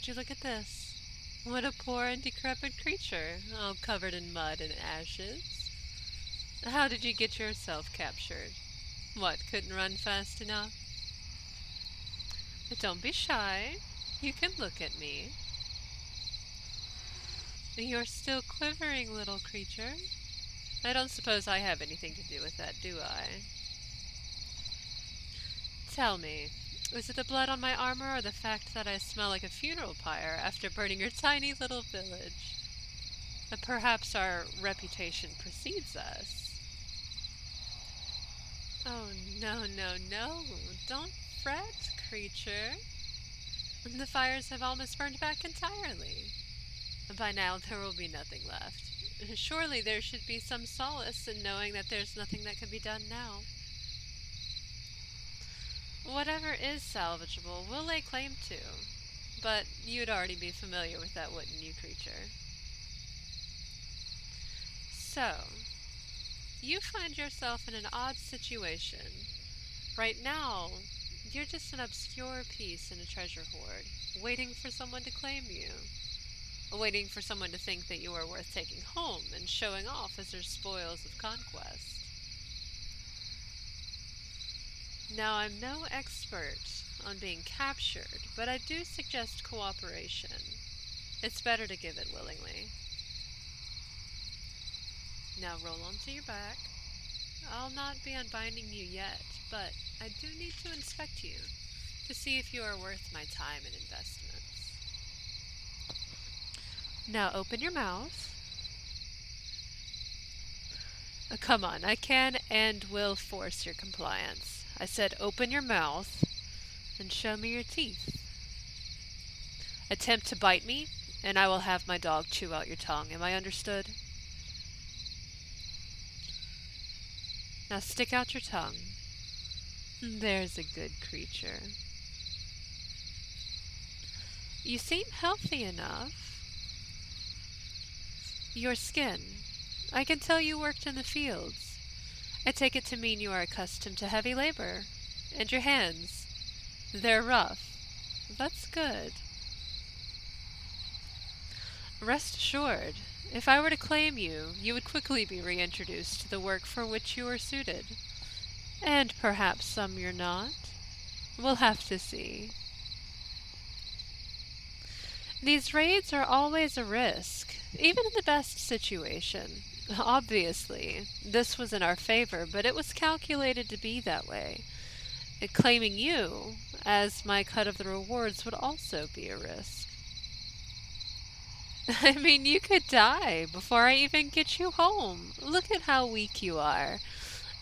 would you look at this? What a poor and decrepit creature, all covered in mud and ashes. How did you get yourself captured? What, couldn't run fast enough? But don't be shy. You can look at me. You're still quivering, little creature. I don't suppose I have anything to do with that, do I? Tell me, is it the blood on my armor or the fact that I smell like a funeral pyre after burning your tiny little village? Perhaps our reputation precedes us. Oh, no, no, no. Don't fret, creature. The fires have almost burned back entirely. By now there will be nothing left. Surely there should be some solace in knowing that there's nothing that can be done now. Whatever is salvageable, we'll lay claim to. But you'd already be familiar with that, wouldn't you, creature? So, you find yourself in an odd situation. Right now, you're just an obscure piece in a treasure hoard, waiting for someone to claim you. Waiting for someone to think that you are worth taking home and showing off as their spoils of conquest. Now, I'm no expert on being captured, but I do suggest cooperation. It's better to give it willingly. Now roll onto your back. I'll not be unbinding you yet, but I do need to inspect you to see if you are worth my time and investments. Now open your mouth. Come on, I can and will force your compliance. I said open your mouth and show me your teeth. Attempt to bite me, and I will have my dog chew out your tongue. Am I understood? Now stick out your tongue. There's a good creature. You seem healthy enough. Your skin. I can tell you worked in the fields. I take it to mean you are accustomed to heavy labor. And your hands. They're rough. That's good. Rest assured, if I were to claim you, you would quickly be reintroduced to the work for which you are suited. And perhaps some you're not. We'll have to see. These raids are always a risk, even in the best situation. Obviously, this was in our favor, but it was calculated to be that way. Claiming you, as my cut of the rewards, would also be a risk. I mean, you could die before I even get you home. Look at how weak you are.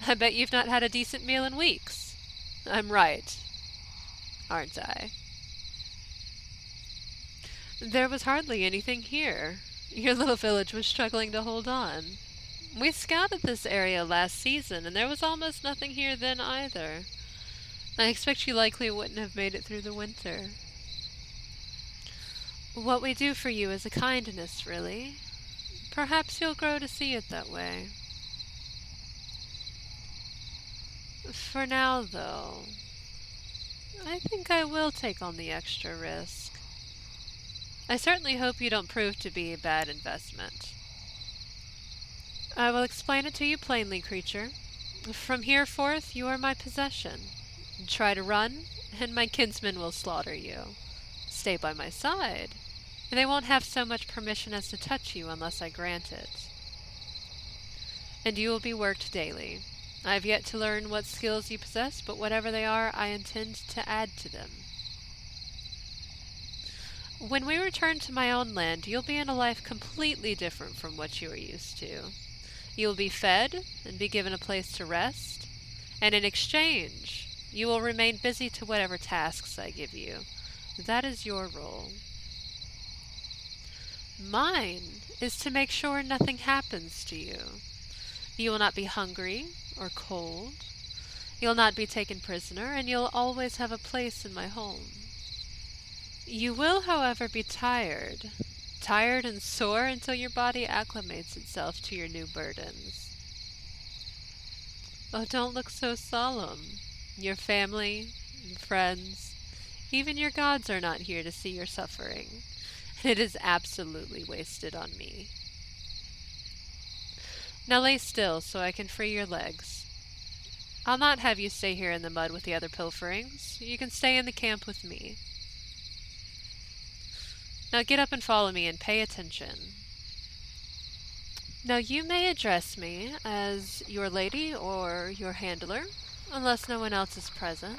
I bet you've not had a decent meal in weeks. I'm right, aren't I? There was hardly anything here. Your little village was struggling to hold on. We scouted this area last season, and there was almost nothing here then either. I expect you likely wouldn't have made it through the winter. What we do for you is a kindness, really. Perhaps you'll grow to see it that way. For now, though, I think I will take on the extra risk. I certainly hope you don't prove to be a bad investment. I will explain it to you plainly, creature. From here forth, you are my possession. Try to run, and my kinsmen will slaughter you. Stay by my side, and they won't have so much permission as to touch you unless I grant it. And you will be worked daily. I have yet to learn what skills you possess, but whatever they are, I intend to add to them. When we return to my own land, you'll be in a life completely different from what you are used to. You'll be fed and be given a place to rest, and in exchange, you will remain busy to whatever tasks I give you. That is your role. Mine is to make sure nothing happens to you. You will not be hungry or cold. You'll not be taken prisoner, and you'll always have a place in my home. You will, however, be tired and sore until your body acclimates itself to your new burdens. Oh, don't look so solemn. Your family and friends, Even your gods are not here to see your suffering. It is absolutely wasted on me. Now lay still so I can free your legs. I'll not have you stay here in the mud with the other pilferings. You can stay in the camp with me. Now get up and follow me and pay attention. Now you may address me as your lady or your handler, unless no one else is present.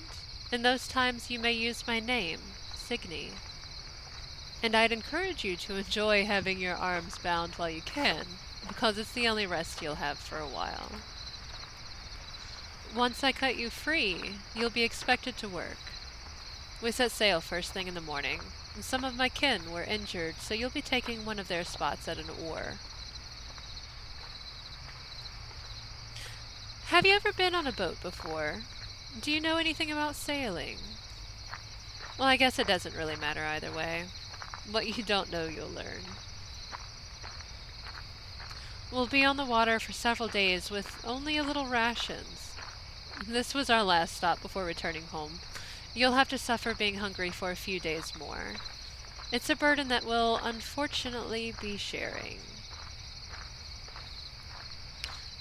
In those times you may use my name, Signy. And I'd encourage you to enjoy having your arms bound while you can, because it's the only rest you'll have for a while. Once I cut you free, you'll be expected to work. We set sail first thing in the morning, and some of my kin were injured, so you'll be taking one of their spots at an oar. Have you ever been on a boat before? Do you know anything about sailing? Well, I guess it doesn't really matter either way. What you don't know, you'll learn. We'll be on the water for several days with only a little rations. This was our last stop before returning home. You'll have to suffer being hungry for a few days more. It's a burden that we'll unfortunately be sharing.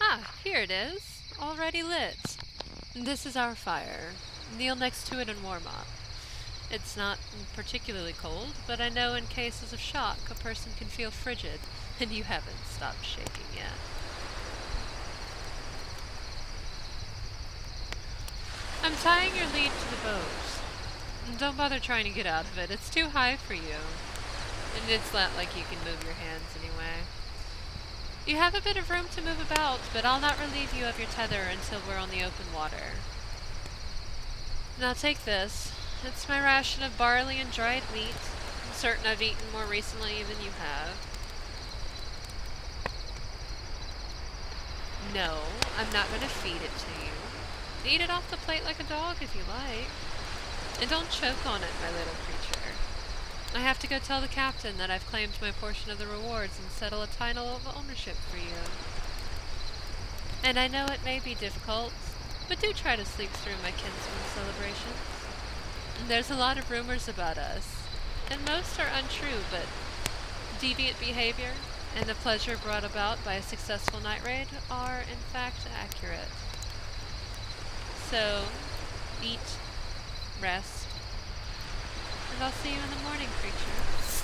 Ah, here it is. Already lit. This is our fire. Kneel next to it and warm up. It's not particularly cold, but I know in cases of shock a person can feel frigid, and you haven't stopped shaking yet. I'm tying your lead to the boat. Don't bother trying to get out of it. It's too high for you. And it's not like you can move your hands anyway. You have a bit of room to move about, but I'll not relieve you of your tether until we're on the open water. Now take this. It's my ration of barley and dried meat. I'm certain I've eaten more recently than you have. No, I'm not going to feed it to you. Eat it off the plate like a dog if you like. And don't choke on it, my little creature. I have to go tell the captain that I've claimed my portion of the rewards and settle a title of ownership for you. And I know it may be difficult, but do try to sleep through my kinsman's celebrations. There's a lot of rumors about us, and most are untrue, but deviant behavior and the pleasure brought about by a successful night raid are in fact accurate. So, eat, rest, and I'll see you in the morning, creature.